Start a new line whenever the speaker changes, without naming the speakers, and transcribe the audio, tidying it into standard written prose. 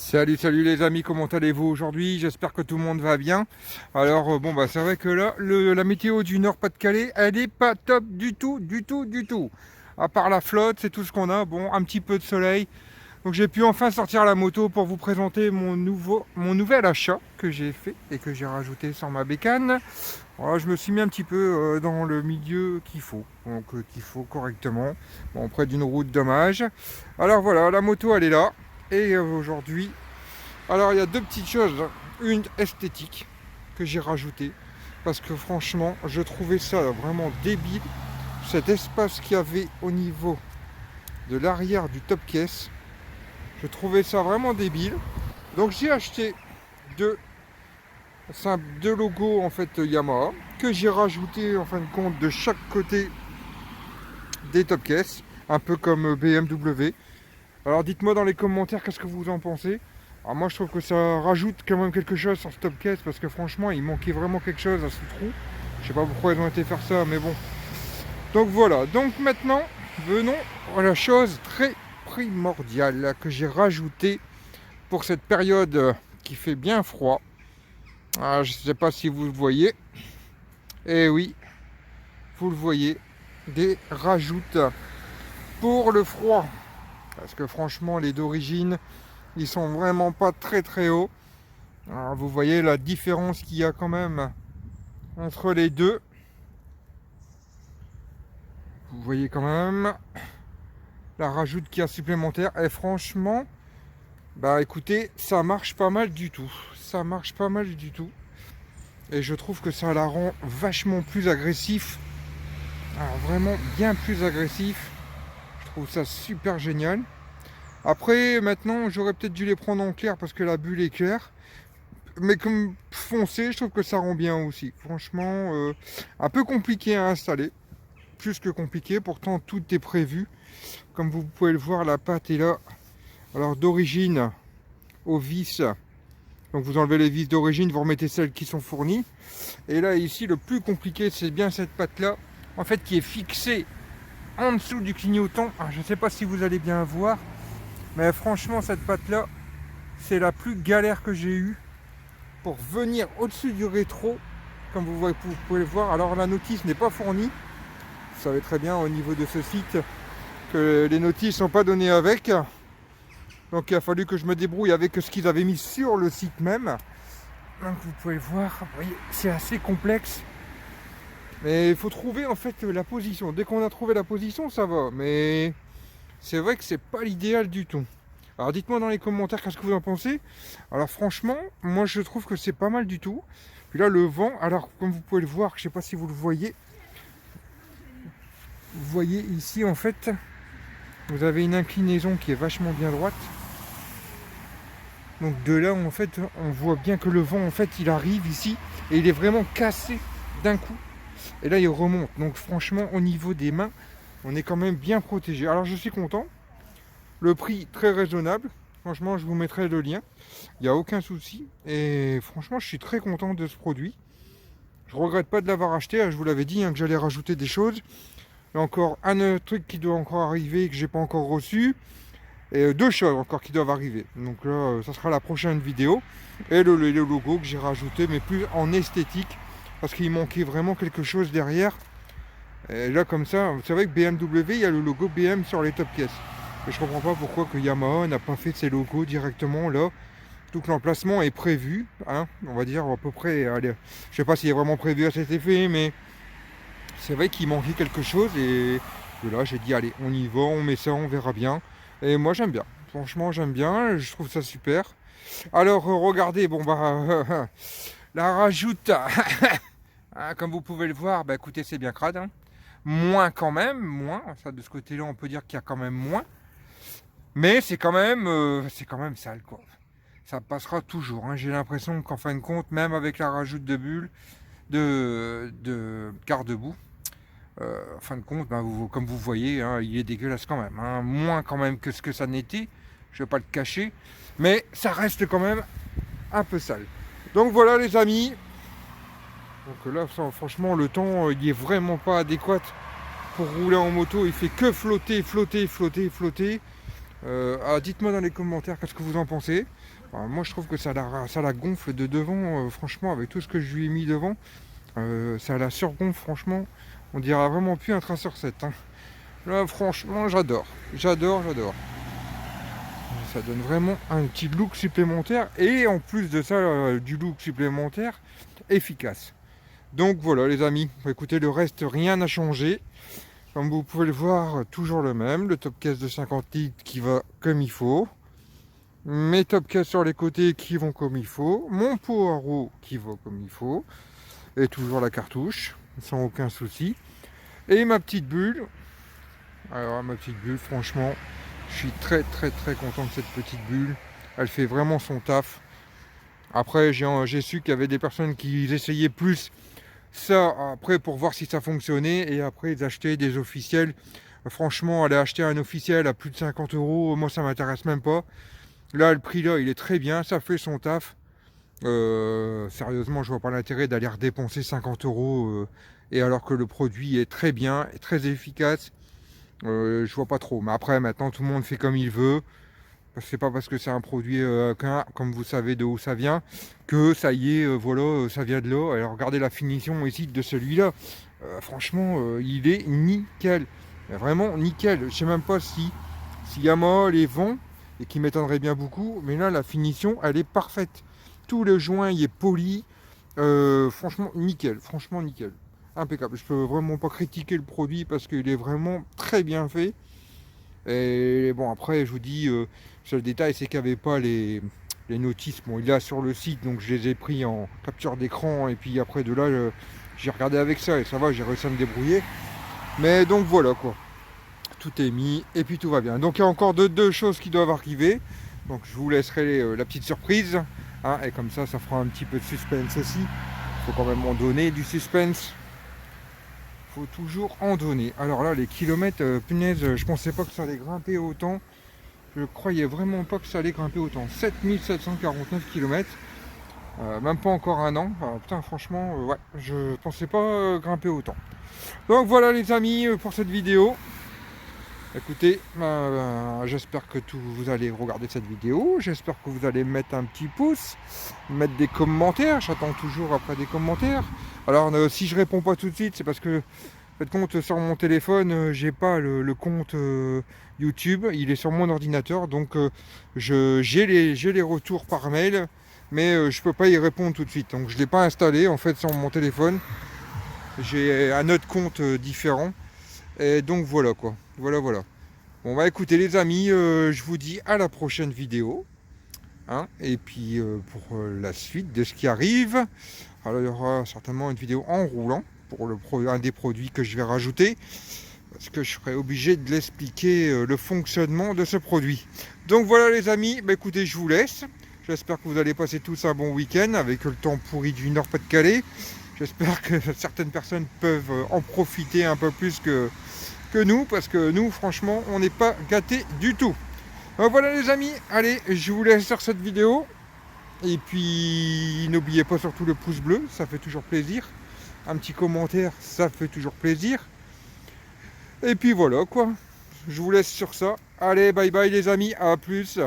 Salut les amis, comment allez-vous aujourd'hui? J'espère que tout le monde va bien. Alors c'est vrai que là, la météo du Nord-Pas-de-Calais, elle est pas top du tout, du tout, du tout. À part la flotte, c'est tout ce qu'on a. Bon, un petit peu de soleil. Donc j'ai pu enfin sortir la moto pour vous présenter mon nouvel achat que j'ai fait et que j'ai rajouté sur ma bécane. Voilà, je me suis mis un petit peu dans le milieu qu'il faut, donc qu'il faut correctement, bon, près d'une route dommage. Alors voilà, la moto elle est là. Et aujourd'hui, alors il y a deux petites choses. Une esthétique que j'ai rajoutée parce que franchement, je trouvais ça vraiment débile. Cet espace qu'il y avait au niveau de l'arrière du top case, je trouvais ça vraiment débile. Donc j'ai acheté deux, deux logos en fait Yamaha que j'ai rajouté en fin de compte de chaque côté des top cases, un peu comme BMW. Alors dites-moi dans les commentaires qu'est-ce que vous en pensez. Alors moi je trouve que ça rajoute quand même quelque chose sur ce top case parce que franchement il manquait vraiment quelque chose à ce trou. Je sais pas pourquoi ils ont été faire ça mais bon. Donc voilà, donc maintenant venons à la chose très primordiale que j'ai rajoutée pour cette période qui fait bien froid. Alors, je ne sais pas si vous le voyez. Et oui, vous le voyez, des rajoutes pour le froid. Parce que franchement les d'origine ils sont vraiment pas très hauts. Alors vous voyez la différence qu'il y a quand même entre les deux. Vous voyez quand même la rajoute qu'il y a supplémentaire. Et franchement, bah écoutez, ça marche pas mal du tout. Ça marche pas mal du tout. Et je trouve que ça la rend vachement plus agressif. Alors vraiment bien plus agressif. Je trouve ça super génial. Après, maintenant, j'aurais peut-être dû les prendre en clair parce que la bulle est claire. Mais comme foncé, je trouve que ça rend bien aussi. Franchement, un peu compliqué à installer. Plus que compliqué, pourtant tout est prévu. Comme vous pouvez le voir, la pâte est là. Alors d'origine aux vis. Donc vous enlevez les vis d'origine, vous remettez celles qui sont fournies. Et là ici, le plus compliqué, c'est bien cette pâte là, en fait, qui est fixée en dessous du clignotant. Je ne sais pas si vous allez bien voir, mais franchement, cette pâte là, c'est la plus galère que j'ai eue pour venir au-dessus du rétro, comme vous pouvez le voir. Alors la notice n'est pas fournie. Vous savez très bien au niveau de ce site que les notices ne sont pas données avec. Donc il a fallu que je me débrouille avec ce qu'ils avaient mis sur le site même. Donc vous pouvez le voir, vous voyez, c'est assez complexe. Mais il faut trouver en fait la position. Dès qu'on a trouvé la position, ça va. Mais c'est vrai que c'est pas l'idéal du tout. Alors dites-moi dans les commentaires qu'est-ce que vous en pensez. Alors franchement, moi je trouve que c'est pas mal du tout. Puis là le vent, alors comme vous pouvez le voir, je sais pas si vous le voyez. Vous voyez ici en fait, vous avez une inclinaison qui est vachement bien droite. Donc de là en fait, on voit bien que le vent en fait il arrive ici et il est vraiment cassé d'un coup. Et là il remonte. Donc franchement au niveau des mains, on est quand même bien protégé. Alors je suis content. Le prix très raisonnable. Franchement je vous mettrai le lien. Il n'y a aucun souci. Et franchement je suis très content de ce produit. Je regrette pas de l'avoir acheté. Je vous l'avais dit que j'allais rajouter des choses. Il y a encore un truc qui doit encore arriver que j'ai pas encore reçu. Et deux choses encore qui doivent arriver. Donc là, ça sera la prochaine vidéo. Et le logo que j'ai rajouté, mais plus en esthétique. Parce qu'il manquait vraiment quelque chose derrière. Et là, comme ça, vous savez que BMW, il y a le logo BM sur les top cases. Et je comprends pas pourquoi que Yamaha n'a pas fait ses logos directement là. Tout l'emplacement est prévu. Hein, on va dire à peu près. Allez, je sais pas s'il est vraiment prévu à cet effet, mais c'est vrai qu'il manquait quelque chose et là j'ai dit allez on y va, on met ça, on verra bien. Et moi j'aime bien, franchement j'aime bien, je trouve ça super. Alors regardez, la rajoute, comme vous pouvez le voir, bah écoutez c'est bien crade. Hein. Moins quand même, moins, ça de ce côté là on peut dire qu'il y a quand même moins. Mais c'est quand même sale quoi. Ça passera toujours, hein. J'ai l'impression qu'en fin de compte, même avec la rajoute de bulles, de garde-boue, en fin de compte, comme vous voyez, hein, il est dégueulasse quand même. Hein, moins quand même que ce que ça n'était. Je ne vais pas le cacher. Mais ça reste quand même un peu sale. Donc voilà les amis. Donc là, franchement, le temps, il est vraiment pas adéquat pour rouler en moto. Il fait que flotter. Dites-moi dans les commentaires qu'est-ce que vous en pensez. Enfin, moi je trouve que ça la gonfle de devant, franchement avec tout ce que je lui ai mis devant, ça la surgonfle franchement. On dirait vraiment plus un Tracer 7. Hein. Là franchement j'adore. J'adore. Ça donne vraiment un petit look supplémentaire et en plus de ça, du look supplémentaire efficace. Donc voilà les amis, écoutez, le reste rien n'a changé. Comme vous pouvez le voir, toujours le même, le top case de 50 litres qui va comme il faut. Mes top case sur les côtés qui vont comme il faut. Mon pot à roue qui va comme il faut. Et toujours la cartouche, sans aucun souci. Et ma petite bulle. Alors ma petite bulle, franchement, je suis très content de cette petite bulle. Elle fait vraiment son taf. Après, j'ai su qu'il y avait des personnes qui essayaient plus ça après pour voir si ça fonctionnait. Et après, ils achetaient des officiels. Franchement, aller acheter un officiel à plus de 50 €, moi ça m'intéresse même pas. Là, le prix là, il est très bien, ça fait son taf. Sérieusement, je vois pas l'intérêt d'aller redépenser 50 € et alors que le produit est très bien et très efficace. Je vois pas trop. Mais après, maintenant, tout le monde fait comme il veut. C'est pas parce que c'est un produit comme vous savez de où ça vient, que ça y est, voilà, ça vient de là. Alors regardez la finition ici de celui-là. Franchement, il est nickel. Vraiment nickel. Je sais même pas si Yamaha les vend et qui m'étonnerait bien beaucoup. Mais là, la finition, elle est parfaite. Tout le joint, il est poli. Franchement, nickel. Franchement, nickel. Impeccable. Je peux vraiment pas critiquer le produit parce qu'il est vraiment très bien fait. Et bon, après, je vous dis, seul détail, c'est qu'il n'y avait pas les notices. Bon, il est là sur le site, donc je les ai pris en capture d'écran. Et puis après, de là, j'ai regardé avec ça et ça va, j'ai réussi à me débrouiller. Mais donc voilà quoi. Tout est mis et puis tout va bien. Donc il y a encore deux choses qui doivent arriver. Donc je vous laisserai la petite surprise. Hein, et comme ça fera un petit peu de suspense aussi. Il faut quand même en donner du suspense. Faut toujours en donner. Alors là, les kilomètres, punaise, je pensais pas que ça allait grimper autant. Je croyais vraiment pas que ça allait grimper autant. 7749 km. Même pas encore un an. Alors, putain, franchement, ouais, je pensais pas grimper autant. Donc voilà les amis pour cette vidéo. Écoutez, j'espère que vous allez regarder cette vidéo. J'espère que vous allez mettre un petit pouce, mettre des commentaires. J'attends toujours après des commentaires. Alors si je réponds pas tout de suite, c'est parce que faites compte sur mon téléphone, j'ai pas le compte YouTube. Il est sur mon ordinateur, donc j'ai les retours par mail, mais je peux pas y répondre tout de suite. Donc je l'ai pas installé en fait sur mon téléphone. J'ai un autre compte différent. Et donc voilà quoi. Voilà. Bon bah écoutez les amis, je vous dis à la prochaine vidéo. Hein, et puis pour la suite de ce qui arrive. Alors il y aura certainement une vidéo en roulant pour un des produits que je vais rajouter. Parce que je serai obligé de l'expliquer le fonctionnement de ce produit. Donc voilà les amis, bah écoutez je vous laisse. J'espère que vous allez passer tous un bon week-end avec le temps pourri du Nord-Pas-de-Calais. J'espère que certaines personnes peuvent en profiter un peu plus que nous, parce que nous, franchement, on n'est pas gâtés du tout. Donc voilà les amis, allez, je vous laisse sur cette vidéo. Et puis, n'oubliez pas surtout le pouce bleu, ça fait toujours plaisir. Un petit commentaire, ça fait toujours plaisir. Et puis voilà quoi, je vous laisse sur ça. Allez, bye bye les amis, à plus.